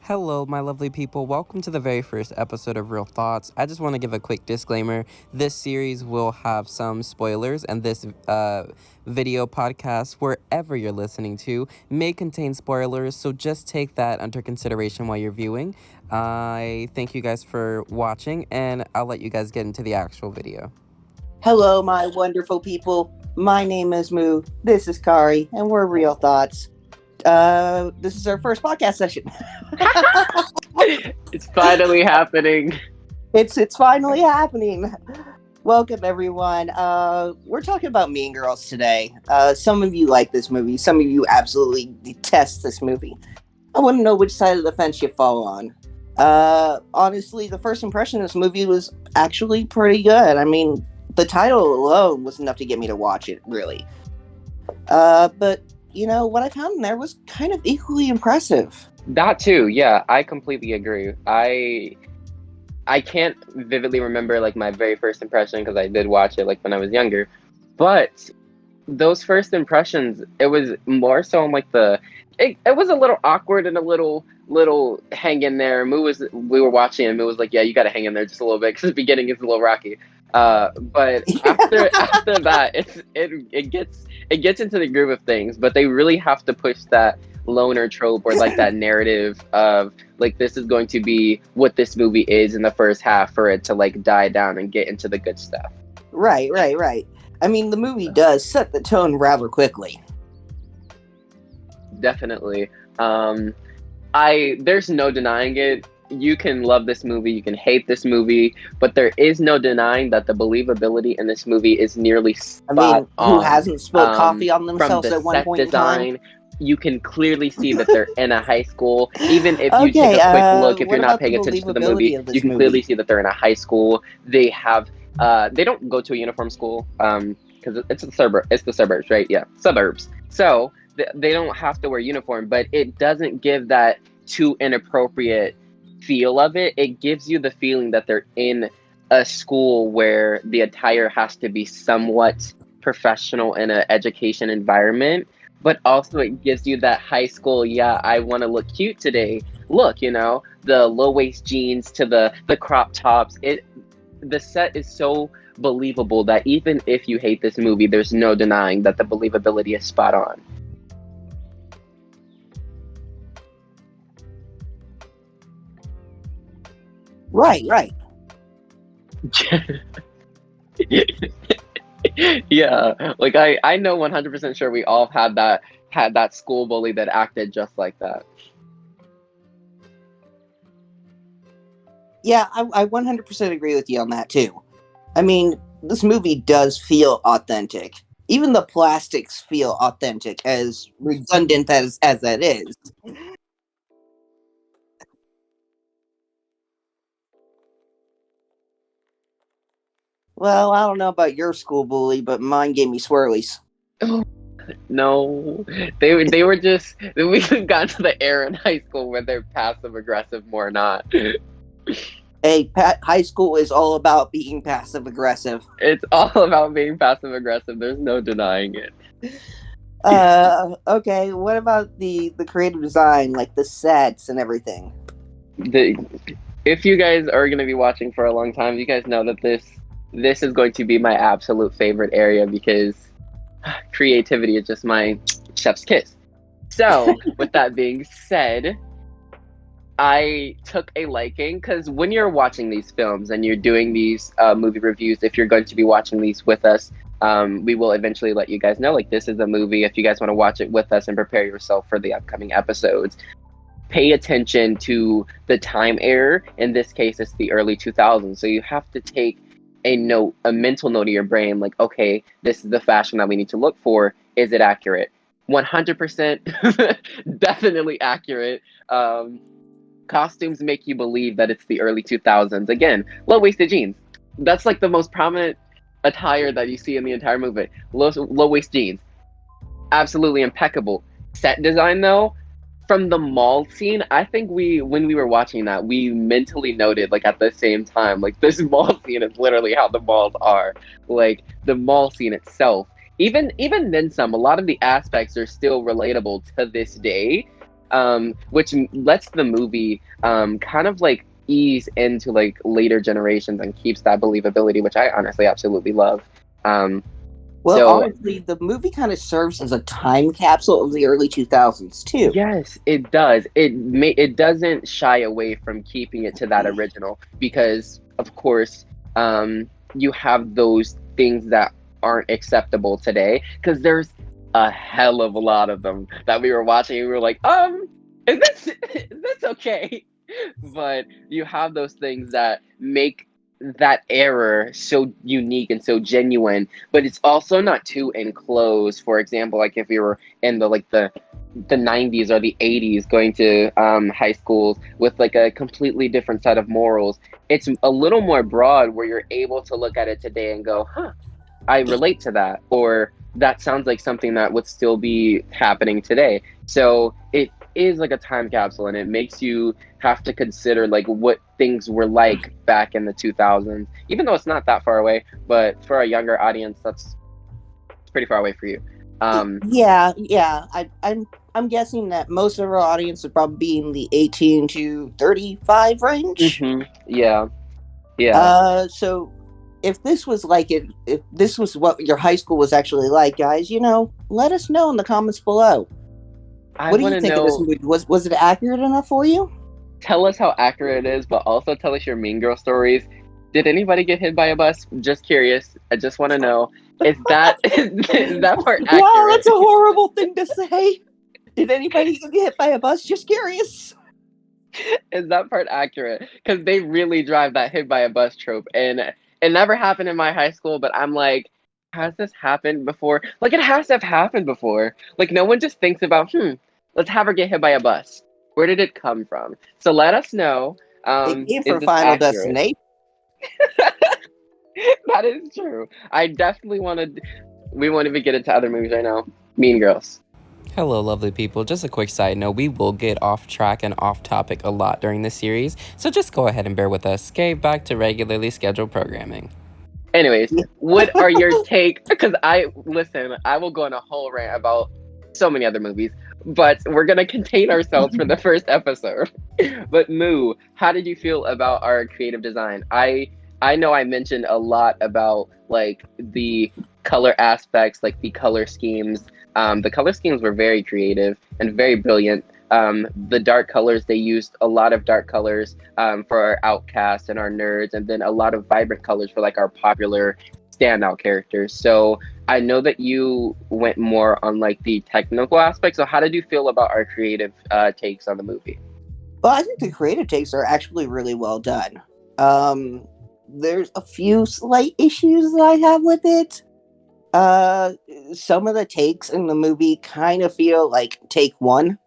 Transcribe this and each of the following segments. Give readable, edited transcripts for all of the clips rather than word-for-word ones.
Hello, my lovely people. Welcome to the very first episode of Real Thoughts. I just want to give a quick disclaimer. This series will have some spoilers, and this video podcast, wherever you're listening to, may contain spoilers, so just take that under consideration while you're viewing. I thank you guys for watching, and I'll let you guys get into the actual video. Hello, my wonderful people. My name is Moo. This is Cari, and we're Real Thoughts. This is our first podcast session. It's finally happening. It's finally happening. Welcome, everyone. We're talking about Mean Girls today. Some of you like this movie. Some of you absolutely detest this movie. I want to know which side of the fence you fall on. Honestly, the first impression of this movie was actually pretty good. I mean, the title alone was enough to get me to watch it, really. But, you know, what I found in there was kind of equally impressive. That too, yeah, I completely agree. I can't vividly remember like my very first impression because I did watch it like when I was younger, but those first impressions, it was more so on like it was a little awkward and a little hang in there. We were watching and Moo was like, yeah, you got to hang in there just a little bit because the beginning is a little rocky. But after that, it gets into the groove of things. But they really have to push that loner trope or like that narrative of like this is going to be what this movie is in the first half for it to like die down and get into the good stuff. Right. I mean, the movie does set the tone rather quickly. Definitely. There's no denying it. You can love this movie, you can hate this movie, but there is no denying that the believability in this movie is nearly spot on. Who hasn't spilled coffee on themselves at one point in time? You can clearly see that they're in a high school. Even if you take a quick look, if you're not paying attention to the movie, you can clearly see that they're in a high school. They have, they don't go to a uniform school, because it's the suburbs, right? Yeah, suburbs. So they don't have to wear uniform, but it doesn't give that too inappropriate feel of it. It gives you the feeling that they're in a school where the attire has to be somewhat professional in an education environment, but also it gives you that high school, yeah, I want to look cute today. Look, you know, the low waist jeans to the crop tops. The set is so believable that even if you hate this movie, there's no denying that the believability is spot on. Right. Yeah, like I know 100% sure we all had that school bully that acted just like that. Yeah, I 100% agree with you on that too. I mean, this movie does feel authentic. Even the plastics feel authentic, as redundant as that is. Well, I don't know about your school bully, but mine gave me swirlies. No, they were just we got to the era in high school where they're passive aggressive more or not. Hey, high school is all about being passive aggressive. It's all about being passive aggressive. There's no denying it. Okay, what about the creative design, like the sets and everything? If you guys are going to be watching for a long time, you guys know that this is going to be my absolute favorite area because creativity is just my chef's kiss. So, with that being said, I took a liking because when you're watching these films and you're doing these movie reviews, if you're going to be watching these with us, we will eventually let you guys know, like, this is a movie. If you guys want to watch it with us and prepare yourself for the upcoming episodes, pay attention to the time error. In this case, it's the early 2000s. So you have to take a mental note of your brain, like, okay, this is the fashion that we need to look for. Is it accurate? 100% definitely accurate. Costumes make you believe that it's the early 2000s. Again, low-waisted jeans. That's like the most prominent attire that you see in the entire movie. Low-waist jeans. Absolutely impeccable. Set design, though, from the mall scene, I think when we were watching that, we mentally noted, like, at the same time, like, this mall scene is literally how the malls are. Like, the mall scene itself. Even then some, a lot of the aspects are still relatable to this day. which lets the movie kind of like ease into like later generations and keeps that believability, which I honestly absolutely love. Well, So honestly, the movie kind of serves as a time capsule of the early 2000s too. yes, it does. It doesn't shy away from keeping it to that original because, of course, you have those things that aren't acceptable today. Because there's a hell of a lot of them that we were watching and we were like, is this is this okay? But you have those things that make that error so unique and so genuine, but it's also not too enclosed. For example, like if we were in the 90s or the 80s going to high schools with like a completely different set of morals, it's a little more broad where you're able to look at it today and go, huh, I relate to that, or that sounds like something that would still be happening today. So it is like a time capsule, and it makes you have to consider like what things were like back in the 2000s, even though it's not that far away. But for a younger audience, that's pretty far away for you. Yeah. I'm guessing that most of our audience would probably be in the 18 to 35 range. Yeah, yeah. So if this was like it, if this was what your high school was actually like, guys, let us know in the comments below. What do you think of this movie? Was it accurate enough for you? Tell us how accurate it is, but also tell us your Mean Girl stories. Did anybody get hit by a bus? Just curious. I just want to know. Is that part accurate? Wow, that's a horrible thing to say. Did anybody get hit by a bus? Just curious. Is that part accurate? Because they really drive that hit by a bus trope, and it never happened in my high school. But I'm like, has this happened before? Like it has to have happened before. Like no one just thinks about, let's have her get hit by a bus. Where did it come from? So let us know. It came Is from this Final accurate? Destination. That is true. I definitely wanted. We won't even get into other movies right now. Mean Girls. Hello, lovely people. Just a quick side note, we will get off track and off topic a lot during this series, so just go ahead and bear with us. Okay, back to regularly scheduled programming. Anyways, what are your take? Because I will go on a whole rant about so many other movies, but we're gonna contain ourselves for the first episode. But Moo, how did you feel about our creative design? I know I mentioned a lot about like the color aspects, like the color schemes. The color schemes were very creative and very brilliant. The dark colors, they used a lot of dark colors for our outcasts and our nerds, and then a lot of vibrant colors for like our popular standout characters. So I know that you went more on like the technical aspect. So how did you feel about our creative takes on the movie? Well, I think the creative takes are actually really well done. There's a few slight issues that I have with it. Some of the takes in the movie kind of feel like take one.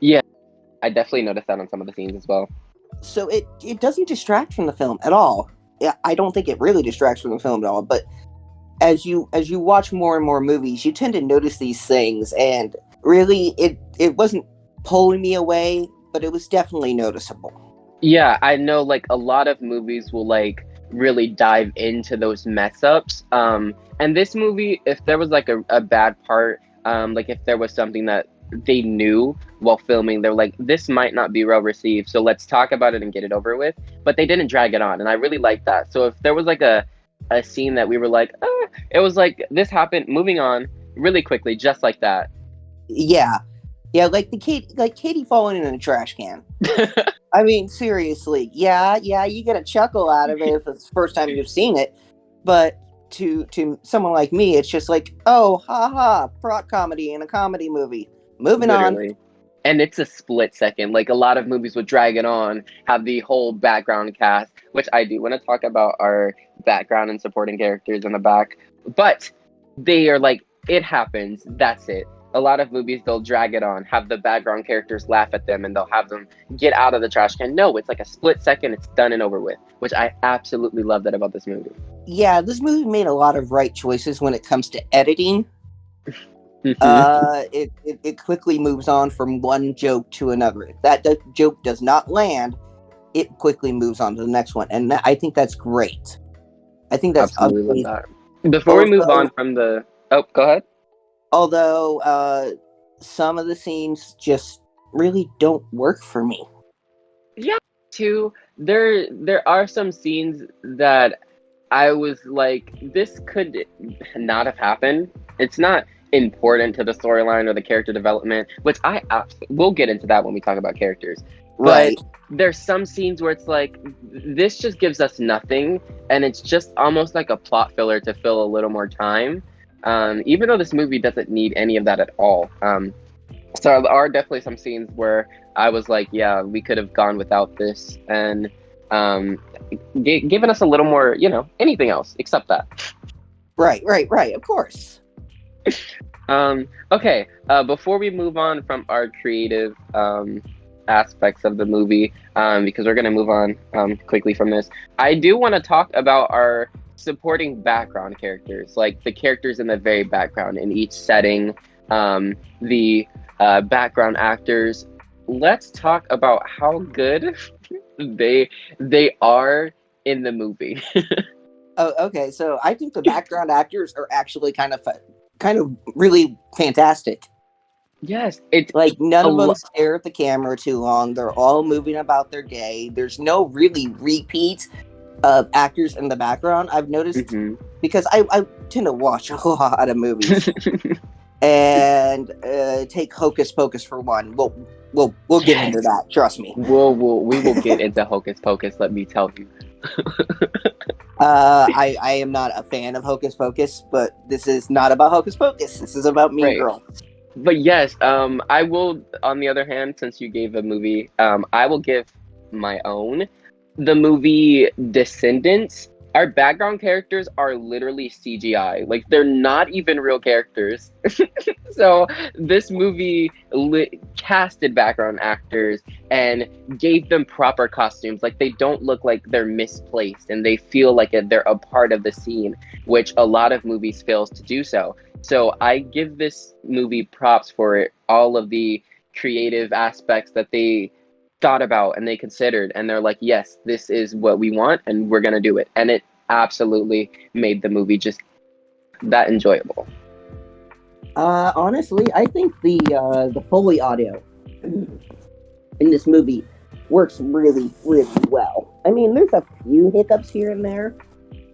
Yeah, I definitely noticed that on some of the scenes as well. So it doesn't distract from the film at all. Yeah, I don't think it really distracts from the film at all. But as you watch more and more movies, you tend to notice these things, and really, it wasn't pulling me away, but it was definitely noticeable. Yeah, I know like a lot of movies will like really dive into those mess ups. And this movie, if there was like a bad part, like if there was something that they knew while filming, they're like, this might not be well received, so let's talk about it and get it over with. But they didn't drag it on, and I really like that. So if there was like a scene that we were like, it was like this happened, moving on really quickly, just like that. Yeah, like Katie falling in a trash can. I mean, seriously, yeah, you get a chuckle out of it if it's the first time you've seen it, but to someone like me, it's just like, oh, haha, prop comedy in a comedy movie. Moving Literally. on. And it's a split second. Like a lot of movies would drag it on, have the whole background cast, which I do want to talk about our background and supporting characters in the back. But they are like, it happens, that's it. A lot of movies, they'll drag it on, have the background characters laugh at them, and they'll have them get out of the trash can. No, it's like a split second, it's done and over with, which I absolutely love that about this movie. Yeah, this movie made a lot of right choices when it comes to editing. It quickly moves on from one joke to another. If that joke does not land, it quickly moves on to the next one, and I think that's great. I think that's absolutely love that. Before we move on from the, go ahead. Although some of the scenes just really don't work for me. Yeah, too. There are some scenes that I was like, this could not have happened. It's not important to the storyline or the character development, which we'll get into that when we talk about characters. Right. But there's some scenes where it's like, this just gives us nothing, and it's just almost like a plot filler to fill a little more time. Even though this movie doesn't need any of that at all. So there are definitely some scenes where I was like, yeah, we could have gone without this, and given us a little more, anything else except that. Right, of course. Okay, before we move on from our creative aspects of the movie, because we're going to move on quickly from this, I do want to talk about our supporting background characters, like the characters in the very background in each setting, the background actors. Let's talk about how good they are in the movie. Oh, okay. So I think the background actors are actually kind of really fantastic. Yes, it's like none of them stare at the camera too long. They're all moving about their day. There's no really repeat of actors in the background. I've noticed because I tend to watch a lot of movies. And take Hocus Pocus for one. We'll get into that. Trust me. We will get into Hocus Pocus. Let me tell you. I am not a fan of Hocus Pocus, but this is not about Hocus Pocus. This is about Mean Girl. But yes, I will. On the other hand, since you gave a movie, I will give my own. The movie Descendants. Our background characters are literally CGI. Like, they're not even real characters. So this movie casted background actors and gave them proper costumes. Like, they don't look like they're misplaced, and they feel like they're a part of the scene, which a lot of movies fails to do so. So I give this movie props for all of the creative aspects that they thought about and they considered, and they're like, yes, this is what we want, and we're gonna do it. And it absolutely made the movie just that enjoyable. Honestly, I think the Foley audio in this movie works really, really well. I mean, there's a few hiccups here and there.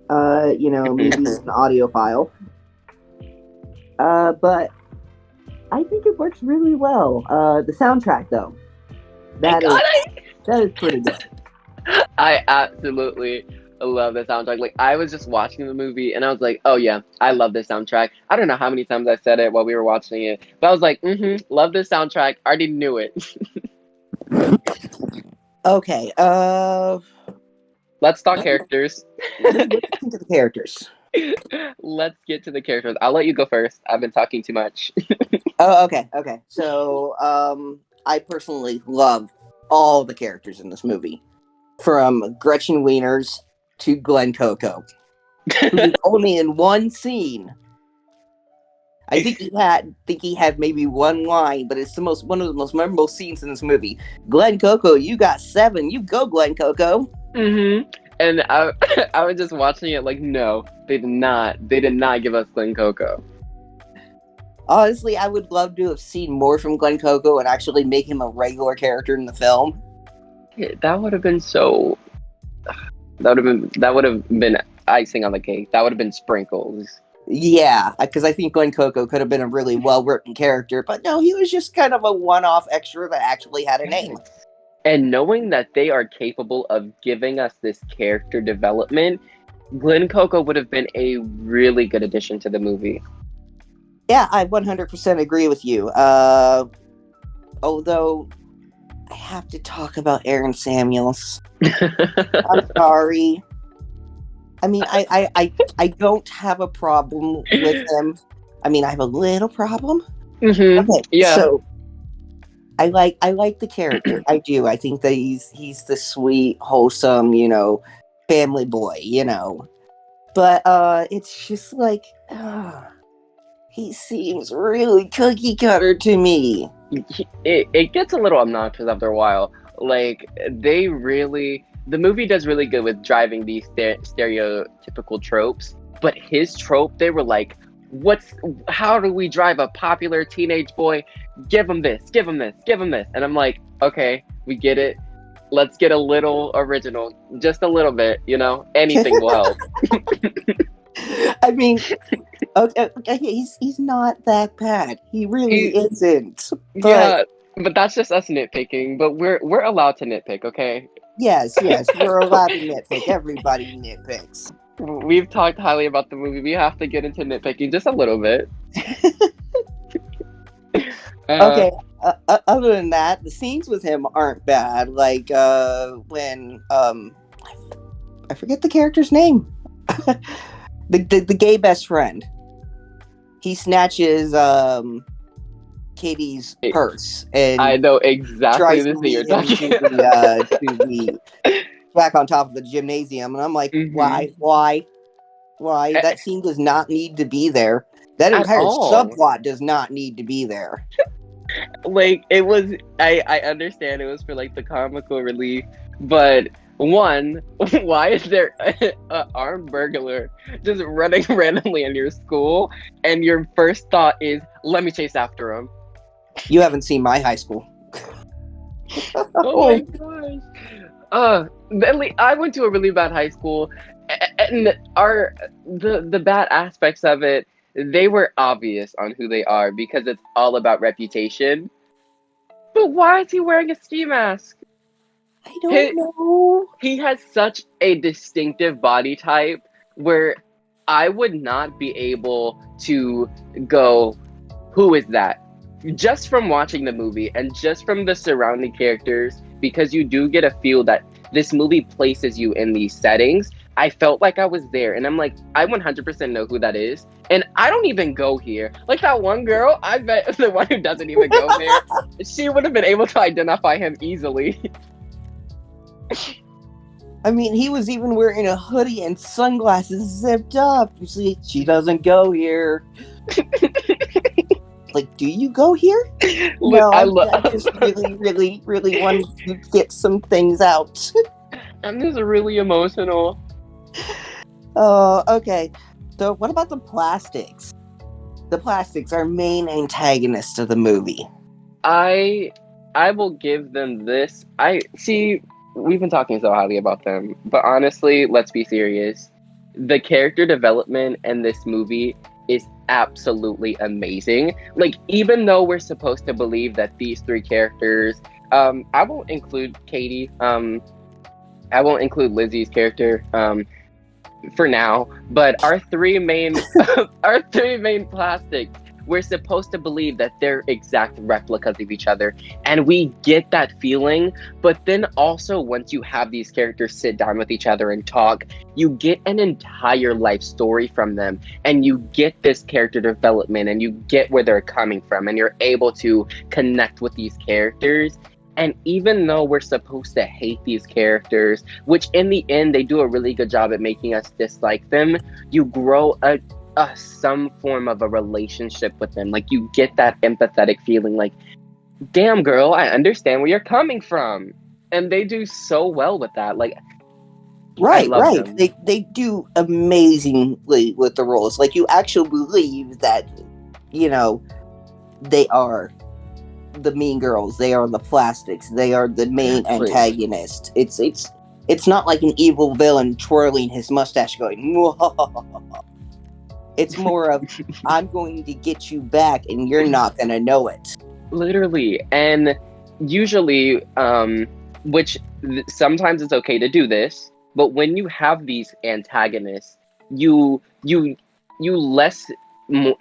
Maybe it's an audio file. But I think it works really well. The soundtrack, though, that is pretty good. I absolutely love the soundtrack. Like, I was just watching the movie and I was like, oh yeah, I love this soundtrack. I don't know how many times I said it while we were watching it, but I was like, love this soundtrack. I already knew it. Okay, let's talk characters. Let's get to the characters. Let's get to the characters. I'll let you go first. I've been talking too much. Oh, okay. So, I personally love all the characters in this movie, from Gretchen Wieners to Glenn Coco, who's only in one scene. I think he had maybe one line, but it's one of the most memorable scenes in this movie. Glenn Coco, you got 7. You go, Glenn Coco. And I was just watching it like, no, they did not give us Glenn Coco. Honestly, I would love to have seen more from Glenn Coco and actually make him a regular character in the film. That would have been so. That would have been icing on the cake. That would have been sprinkles. Yeah, because I think Glenn Coco could have been a really well-written character, but no, he was just kind of a one-off extra that actually had a name. And knowing that they are capable of giving us this character development, Glenn Coco would have been a really good addition to the movie. Yeah, I 100% agree with you. Although I have to talk about Aaron Samuels. I'm sorry. I mean, I don't have a problem with him. I mean, I have a little problem. Okay, yeah. So I like the character. I do. I think that he's the sweet, wholesome, family boy, But it's just like he seems really cookie cutter to me. It gets a little obnoxious after a while. Like, the movie does really good with driving these stereotypical tropes, but his trope, they were like, how do we drive a popular teenage boy? Give him this, give him this, give him this. And I'm like, okay, we get it. Let's get a little original, just a little bit, anything will help. I mean, okay, he's not that bad. He really isn't. But... Yeah, but that's just us nitpicking. But we're allowed to nitpick, okay? Yes, we're allowed to nitpick. Everybody nitpicks. We've talked highly about the movie. We have to get into nitpicking just a little bit. Okay. Other than that, the scenes with him aren't bad. Like when I forget the character's name. the gay best friend. He snatches Katie's purse, and I know exactly the thing you're talking about. To the back on top of the gymnasium, and I'm like, why? That scene does not need to be there. That entire subplot does not need to be there. Like, it was, I understand it was for like the comical relief, but one, why is there an armed burglar just running randomly in your school, and your first thought is, let me chase after him? You haven't seen my high school. Oh my gosh. I went to a really bad high school, and the bad aspects of it, they were obvious on who they are because it's all about reputation. But why is he wearing a ski mask? I don't know. He has such a distinctive body type where I would not be able to go, who is that? Just from watching the movie and just from the surrounding characters, because you do get a feel that this movie places you in these settings. I felt like I was there, and I'm like, I 100% know who that is, and I don't even go here. Like that one girl, I bet the one who doesn't even go there, she would have been able to identify him easily. I mean, he was even wearing a hoodie and sunglasses zipped up. You see, she doesn't go here. Like, do you go here? No, I just really, really wanted to get some things out. I'm just really emotional. Oh, okay. So what about the plastics? The plastics are main antagonists of the movie. I will give them this. We've been talking so highly about them, but honestly, let's be serious. The character development in this movie is absolutely amazing. Like, even though we're supposed to believe that these three characters, I won't include Katie, I won't include Lizzie's character, for now, but our three main plastics, we're supposed to believe that they're exact replicas of each other, and we get that feeling. But then also, once you have these characters sit down with each other and talk, you get an entire life story from them, and you get this character development, and you get where they're coming from, and you're able to connect with these characters. And even though we're supposed to hate these characters, which in the end they do a really good job at making us dislike them, you grow some form of a relationship with them. Like, you get that empathetic feeling, like, damn girl, I understand where you're coming from. And they do so well with that. Like, right. They do amazingly with the roles. Like, you actually believe that, they are the mean girls, they are the plastics, they are the main antagonist. It's not like an evil villain twirling his mustache going, whoa. It's more of, I'm going to get you back and you're not gonna know it. Literally. And usually, which sometimes it's okay to do this, but when you have these antagonists, you less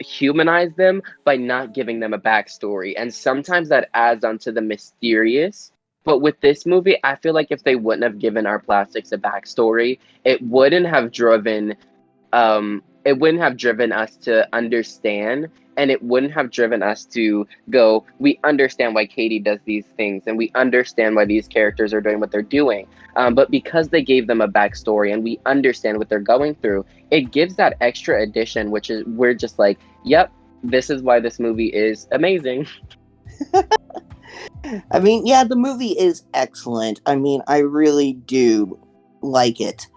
humanize them by not giving them a backstory, and sometimes that adds onto the mysterious. But with this movie, I feel like if they wouldn't have given our plastics a backstory, it wouldn't have driven us to understand, and it wouldn't have driven us to go, we understand why Katie does these things, and we understand why these characters are doing what they're doing. But because they gave them a backstory and we understand what they're going through, it gives that extra addition, which is, we're just like, yep, this is why this movie is amazing. I mean, yeah, the movie is excellent. I mean, I really do like it.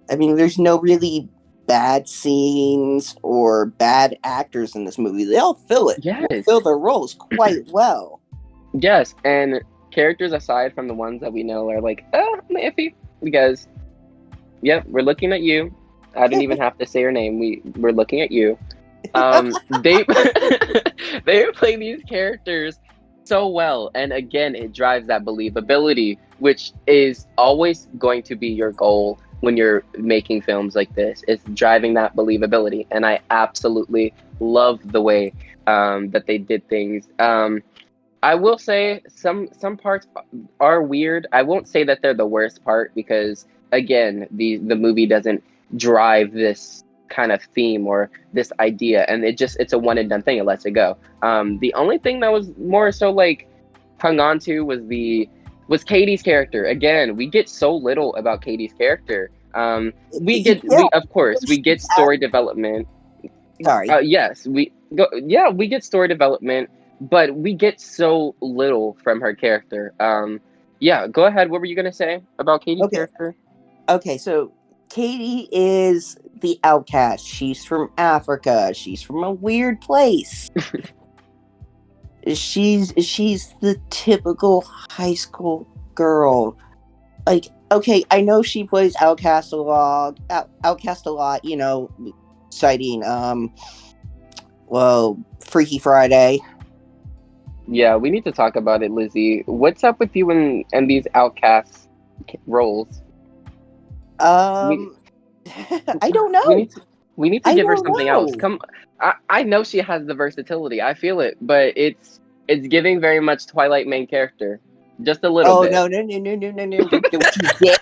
I mean, there's no really bad scenes or bad actors in this movie. They all fill it. Yes. They fill their roles quite well. Yes, and characters aside from the ones that we know are like, iffy. Because, yep, we're looking at you. I didn't even have to say her name. We're looking at you. They they play these characters so well, and again, it drives that believability, which is always going to be your goal when you're making films like this. It's driving that believability, and I absolutely love the way that they did things. I will say some parts are weird. I won't say that they're the worst part because again, the movie doesn't drive this kind of theme or this idea, and it's a one and done thing. It lets it go. The only thing that was more so like hung on to was Katie's character. Again, we get so little about Katie's character. We get story development. Sorry. Yes, we get story development, but we get so little from her character. Yeah, go ahead. What were you gonna say about Katie's character? Okay, so Katie is the outcast. She's from Africa. She's from a weird place. She's the typical high school girl. Like, okay, I know she plays outcast a lot, you know, citing Freaky Friday. Yeah, we need to talk about it, Lizzie. What's up with you and these outcast roles? I don't know. We need to give her something else. I know she has the versatility. I feel it, but it's giving very much Twilight main character. Just a little bit. Oh, no. Don't you dare.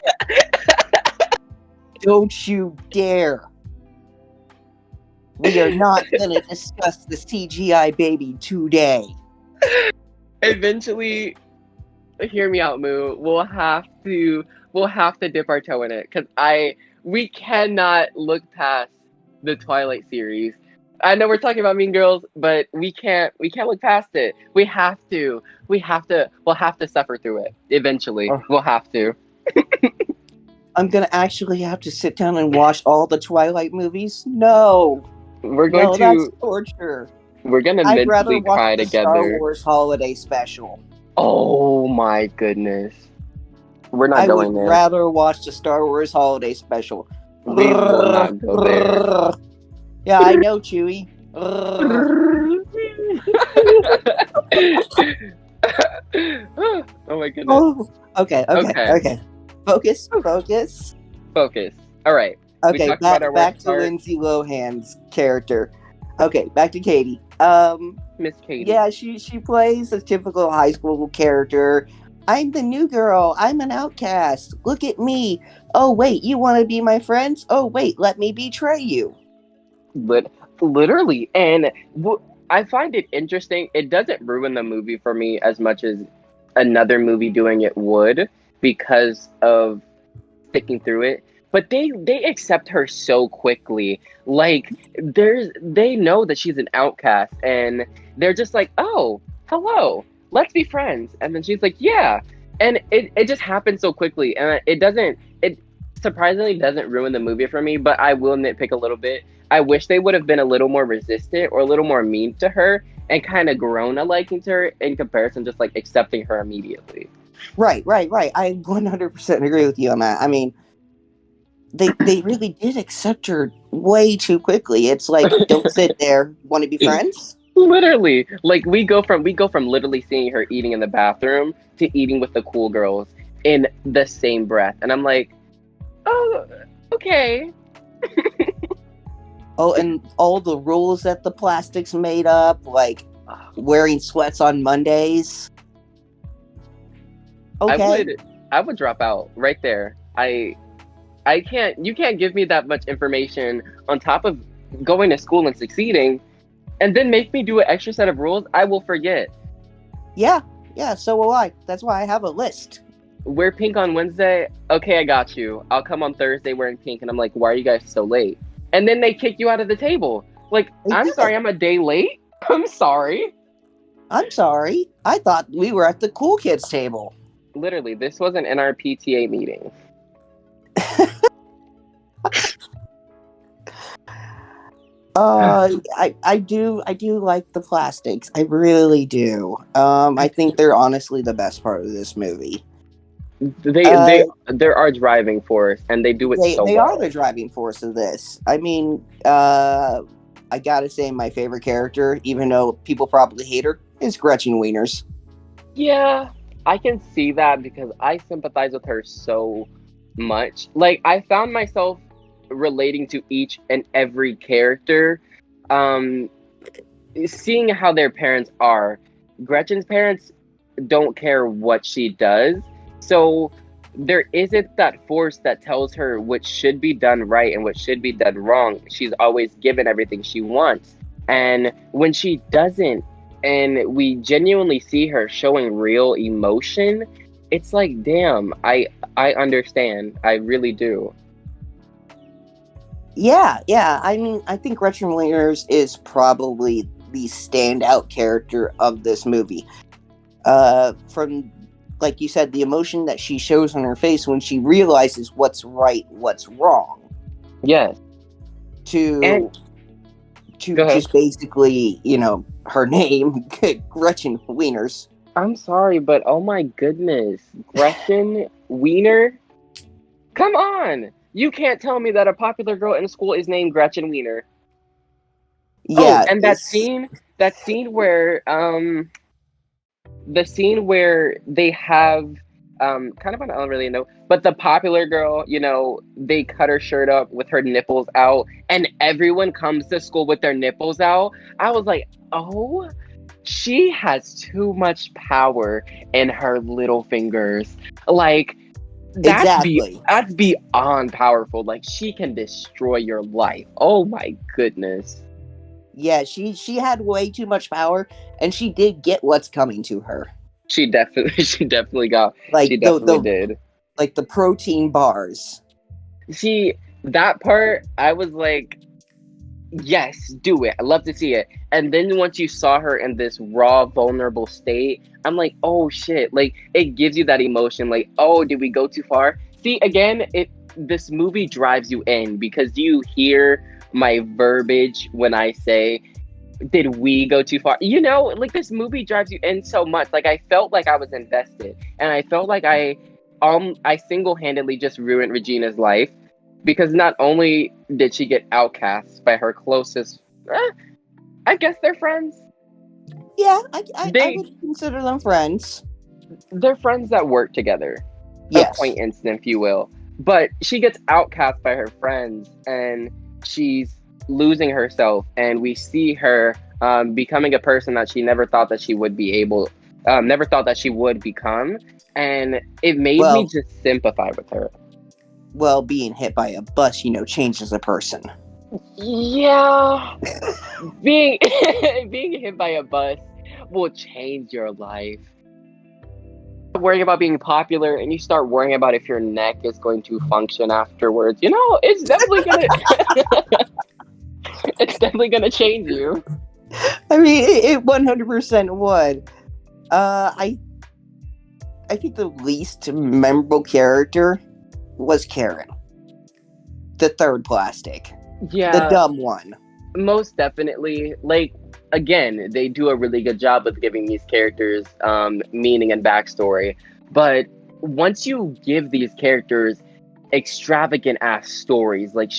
Don't you dare. We are not going to discuss the CGI baby today. Eventually, hear me out, Moo. We'll have to dip our toe in it because we cannot look past the Twilight series. I know we're talking about Mean Girls, but we can't look past it. We'll have to suffer through it eventually. We'll have to. I'm gonna actually have to sit down and watch all the Twilight movies? No. That's torture. We're gonna mentally cry together. Star Wars holiday special. Oh my goodness. We're not going there. I would rather watch the Star Wars holiday special. We will not go there. Yeah, I know, Chewie. Oh my goodness. Oh, okay. Focus. All right. Okay, back to Lindsay Lohan's character. Okay, back to Katie. Miss Katie. Yeah, she plays a typical high school character. I'm the new girl. I'm an outcast. Look at me. Oh, wait, you want to be my friends? Oh, wait, let me betray you. Literally. And I find it interesting. It doesn't ruin the movie for me as much as another movie doing it would because of sticking through it. But they accept her so quickly. Like, they know that she's an outcast, and they're just like, oh, hello, let's be friends. And then she's like, yeah. And it just happens so quickly. And it surprisingly doesn't ruin the movie for me, but I will nitpick a little bit. I wish they would have been a little more resistant or a little more mean to her and kind of grown a liking to her in comparison, just like accepting her immediately. Right. I 100% agree with you on that. I mean, they really did accept her way too quickly. It's like, don't sit there. Want to be friends? Literally, like we go from literally seeing her eating in the bathroom to eating with the cool girls in the same breath, and I'm like, oh, okay. Oh, and all the rules that the plastics made up, like wearing sweats on Mondays. Okay, I would drop out right there. You can't give me that much information on top of going to school and succeeding and then make me do an extra set of rules. I will forget. Yeah, so will I. That's why I have a list. Wear pink on Wednesday. Okay, I got you. I'll come on Thursday wearing pink. And I'm like, why are you guys so late? And then they kick you out of the table. Like, I'm sorry, I'm a day late. I'm sorry. I thought we were at the cool kids table. Literally, this wasn't in our PTA meeting. I do like the plastics. I really do. I think they're honestly the best part of this movie. They're our driving force, and they do it so they well. are the driving force of this. I mean, I gotta say my favorite character, even though people probably hate her, is Gretchen Wieners. Yeah, I can see that because I sympathize with her so much. Like, I found myself relating to each and every character, um, seeing how their parents are. Gretchen's parents don't care what she does, so there isn't that force that tells her what should be done right and what should be done wrong. She's always given everything she wants, and when she doesn't, and we genuinely see her showing real emotion, it's like, damn, I understand. I really do. Yeah. I mean, I think Gretchen Wieners is probably the standout character of this movie. From, like you said, the emotion that she shows on her face when she realizes what's right, what's wrong. Yes. To just basically, her name, Gretchen Wieners. I'm sorry, but oh my goodness, Gretchen Wiener? Come on! You can't tell me that a popular girl in school is named Gretchen Wiener. Yeah. Oh, and that scene where the scene where they have kind of on, I don't really know, but the popular girl, they cut her shirt up with her nipples out, and everyone comes to school with their nipples out. I was like, oh, she has too much power in her little fingers. Like, that's beyond powerful. Like, she can destroy your life. Oh my goodness. Yeah, she had way too much power, and she did get what's coming to her. She definitely got. Like she definitely did. Like the protein bars. See, that part, I was like, yes, do it. I love to see it. And then once you saw her in this raw, vulnerable state, I'm like, oh shit. Like, it gives you that emotion. Like, oh, did we go too far? See, again, this movie drives you in because you hear my verbiage when I say, did we go too far? Like, this movie drives you in so much. Like, I felt like I was invested, and I felt like I single-handedly just ruined Regina's life, because not only did she get outcast by her closest, I guess they're friends. Yeah, I would consider them friends. They're friends that work together. Yes. Acquaintance, if you will. But she gets outcast by her friends, and she's losing herself, and we see her becoming a person that she never thought that she would never thought that she would become, and it made me just sympathize with her. Well, being hit by a bus, changes a person. Yeah. being hit by a bus will change your life. Worrying about being popular, and you start worrying about if your neck is going to function afterwards. It's definitely gonna it's definitely gonna change you. I mean, it 100% would. I think the least memorable character was Karen, the third plastic. Yeah, the dumb one. Most definitely. Like, again, they do a really good job with giving these characters meaning and backstory. But once you give these characters extravagant ass stories, like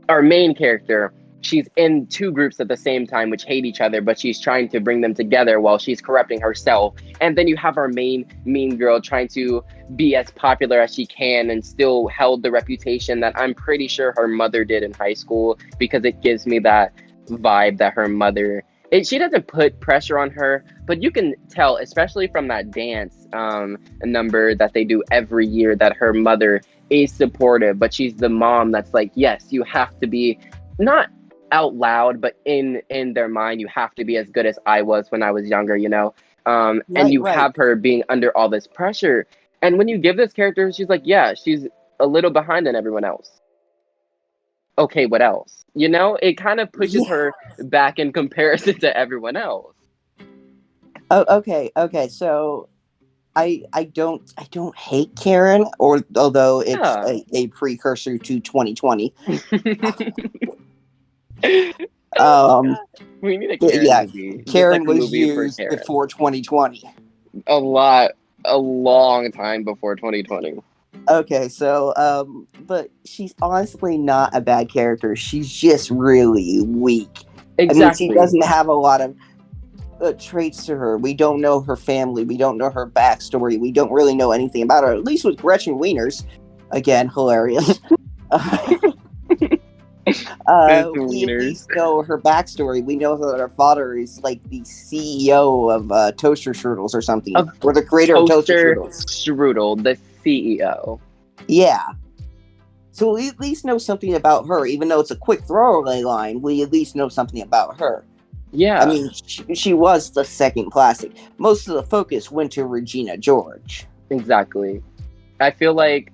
our main character, she's in two groups at the same time which hate each other, but she's trying to bring them together while she's corrupting herself. And then you have our main mean girl trying to be as popular as she can and still held the reputation that I'm pretty sure her mother did in high school, because it gives me that vibe that her mother, she doesn't put pressure on her, but you can tell, especially from that dance number that they do every year, that her mother is supportive, but she's the mom that's like, yes, you have to be, not out loud, but in their mind, you have to be as good as I was when I was younger, and you have her being under all this pressure. And when you give this character, she's like, yeah, she's a little behind than everyone else. Okay, what else? It kind of pushes her back in comparison to everyone else. Oh, okay. So I don't hate Karen, although it's a precursor to 2020. Um, we need a Karen yeah, movie. Just Karen like a was movie for used Karen. before 2020. A long time before 2020. Okay, so but she's honestly not a bad character. She's just really weak. I mean, she Exactly. doesn't have a lot of traits to her. We don't know her family. We don't know her backstory. We don't really know anything about her. At least with Gretchen Wieners, again, hilarious. We at Wieners. least know her backstory. We know that her father is like the CEO of Toaster Strudels or something, Of or the creator of Toaster Toaster Strudels. Strudel, the CEO. Yeah. So we at least know something about her, even though it's a quick throwaway line. We at least know something about her. Yeah. I mean, she was the second classic. Most of the focus went to Regina George. Exactly. I feel like,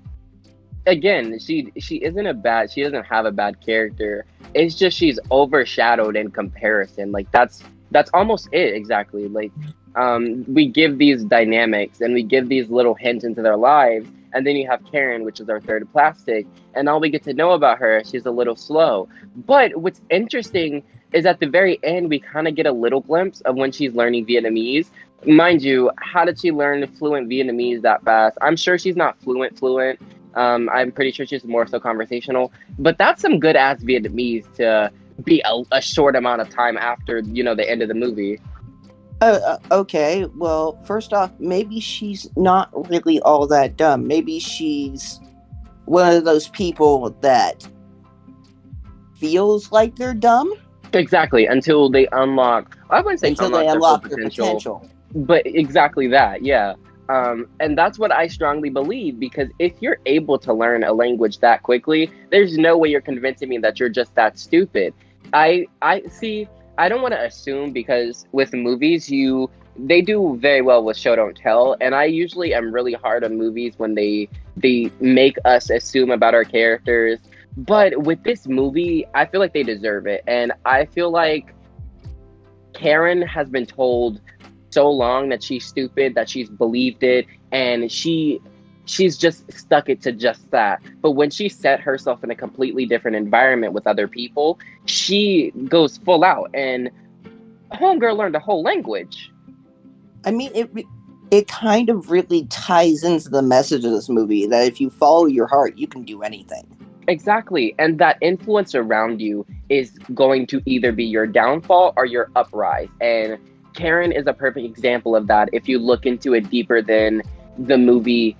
again, she doesn't have a bad character. It's just she's overshadowed in comparison. Like that's almost it exactly. Like we give these dynamics and we give these little hints into their lives, and then you have Karen, which is our third plastic, and all we get to know about her, she's a little slow. But what's interesting is at the very end we kind of get a little glimpse of when she's learning Vietnamese. Mind you, how did she learn fluent Vietnamese that fast? I'm sure she's not fluent. I'm pretty sure she's more so conversational, but that's some good ass Vietnamese to be a short amount of time after the end of the movie. Okay, well, first off, maybe she's not really all that dumb. Maybe she's one of those people that feels like they're dumb. Exactly, until they unlock. I wouldn't say until they unlock their full unlock their potential. but exactly that, yeah. And that's what I strongly believe, because if you're able to learn a language that quickly, there's no way you're convincing me that you're just that stupid. I see. I don't want to assume, because with movies, they do very well with show don't tell, and I usually am really hard on movies when they make us assume about our characters. But with this movie, I feel like they deserve it, and I feel like Karen has been told so long that she's stupid, that she's believed it, and she's just stuck it to just that. But when she set herself in a completely different environment with other people, she goes full out, and homegirl learned a whole language. I mean, it kind of really ties into the message of this movie, that if you follow your heart, you can do anything. Exactly. And that influence around you is going to either be your downfall or your uprise. And Karen is a perfect example of that. If you look into it deeper than the movie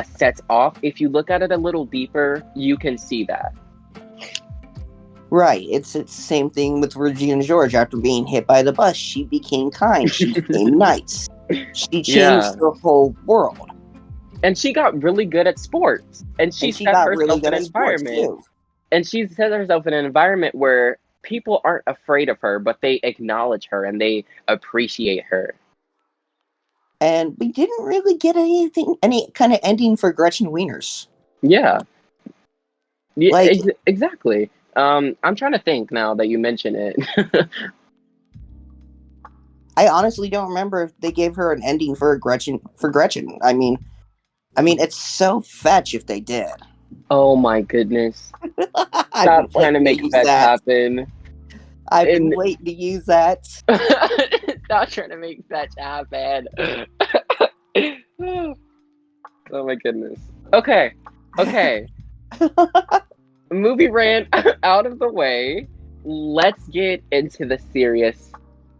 sets off, if you look at it a little deeper, you can see that. Right. It's the same thing with Regina George. After being hit by the bus, she became kind. She became nice. She changed the whole world. And she got really good at sports. And she set herself in an environment. And she set herself in an environment where people aren't afraid of her, but they acknowledge her and they appreciate her. And we didn't really get any kind of ending for Gretchen Wieners. Yeah. Exactly. I'm trying to think now that you mention it. I honestly don't remember if they gave her an ending for Gretchen. I mean, it's so fetch if they did. Oh my goodness! Stop trying to make fetch happen. I've been waiting to use that. Stop trying to make fetch happen. Oh my goodness. Okay. Movie rant out of the way. Let's get into the serious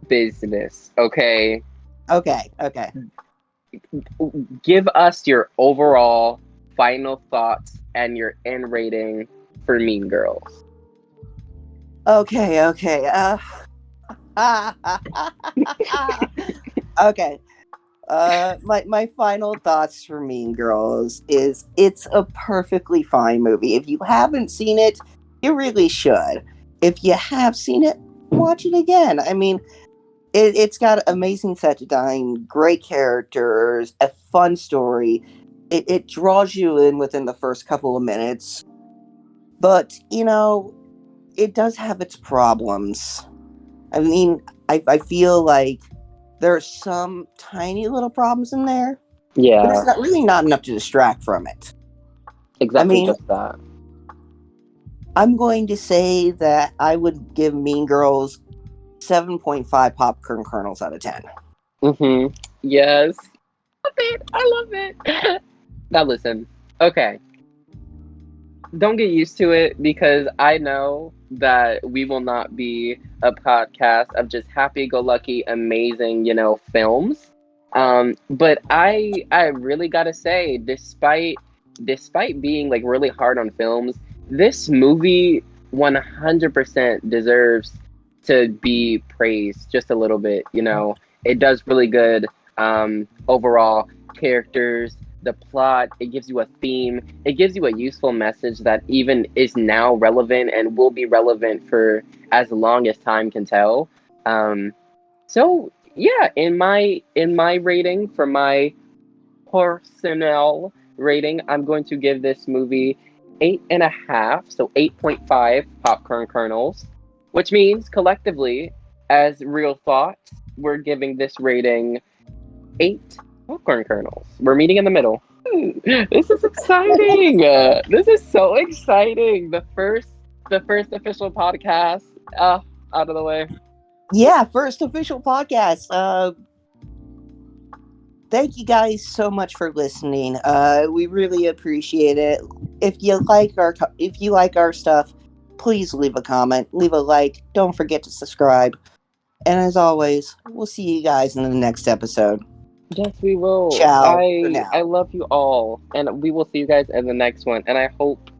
business. Okay. Give us your overall final thoughts and your end rating for Mean Girls. Okay. Okay. My final thoughts for Mean Girls is it's a perfectly fine movie. If you haven't seen it, you really should. If you have seen it, watch it again. I mean, it's got amazing set design, great characters, a fun story. It draws you in within the first couple of minutes. But, it does have its problems. I mean, I feel like there are some tiny little problems in there. Yeah. But it's not enough to distract from it. Exactly, just that. I'm going to say that I would give Mean Girls 7.5 popcorn kernels out of 10. Mm-hmm. Yes. Love it. I love it. Now listen. Okay. Don't get used to it because I know that we will not be a podcast of just happy-go-lucky, amazing, films. But I really gotta say, despite being like really hard on films, this movie 100% deserves to be praised just a little bit. It does really good overall. Characters, the plot, it gives you a theme, it gives you a useful message that even is now relevant and will be relevant for as long as time can tell. So yeah, in my rating, for my personnel rating, I'm going to give this movie 8.5, so 8.5 popcorn kernels, which means collectively, as Real Thoughts, we're giving this rating 8 popcorn kernels. We're meeting in the middle. This is exciting. This is so exciting. The first official podcast out of the way. Yeah, first official podcast. Thank you guys so much for listening. We really appreciate it. If you like our stuff, please leave a comment, leave a like. Don't forget to subscribe. And as always, we'll see you guys in the next episode. Yes, we will. Ciao for I now. love you all, and we will see you guys in the next one. And I hope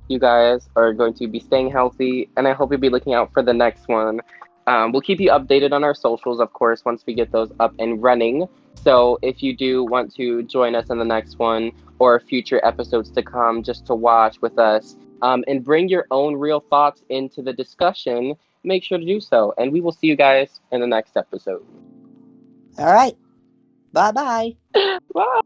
you guys are going to be staying healthy, and I hope you'll be looking out for the next one. We'll keep you updated on our socials, of course, once we get those up and running. So if you do want to join us in the next one or future episodes to come just to watch with us, and bring your own real thoughts into the discussion, make sure to do so. And we will see you guys in the next episode. All right. Bye-bye. Bye.